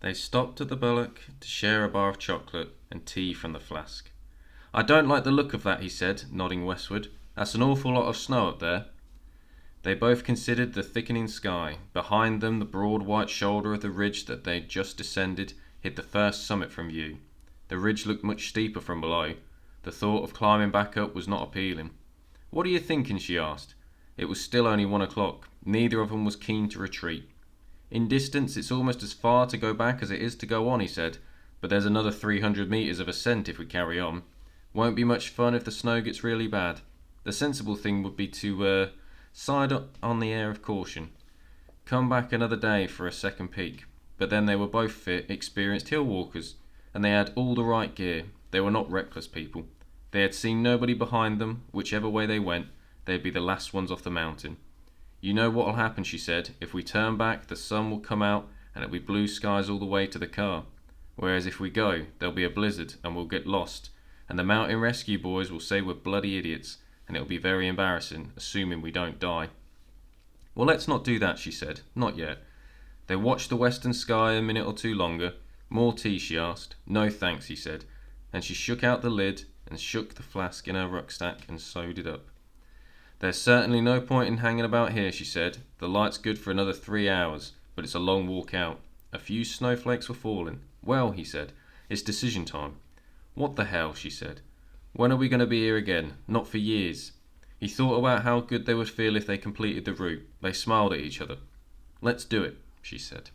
They stopped at the Bullock to share a bar of chocolate and tea from the flask. "I don't like the look of that," he said, nodding westward. "That's an awful lot of snow up there." They both considered the thickening sky. Behind them, the broad white shoulder of the ridge that they had just descended hid the first summit from view. The ridge looked much steeper from below. The thought of climbing back up was not appealing. "What are you thinking?" she asked. It was still only 1 o'clock. Neither of them was keen to retreat. "In distance, it's almost as far to go back as it is to go on," he said. "But there's another 300 metres of ascent if we carry on. Won't be much fun if the snow gets really bad. The sensible thing would be to, side on the air of caution. Come back another day for a second peek." But then they were both fit, experienced hill walkers, and they had all the right gear. They were not reckless people. They had seen nobody behind them. Whichever way they went, they'd be the last ones off the mountain. "You know what'll happen," she said. "If we turn back, the sun will come out and it'll be blue skies all the way to the car. Whereas if we go, there'll be a blizzard and we'll get lost, and the mountain rescue boys will say we're bloody idiots, and it'll be very embarrassing, assuming we don't die." "Well, let's not do that," she said. "Not yet." They watched the western sky a minute or two longer. "More tea?" she asked. "No thanks," he said, and she shook out the lid and shook the flask in her rucksack and sewed it up. "There's certainly no point in hanging about here," she said. "The light's good for another 3 hours, but it's a long walk out." A few snowflakes were falling. "Well," he said, "it's decision time." "What the hell?" she said. "When are we going to be here again? Not for years." He thought about how good they would feel if they completed the route. They smiled at each other. "Let's do it," she said.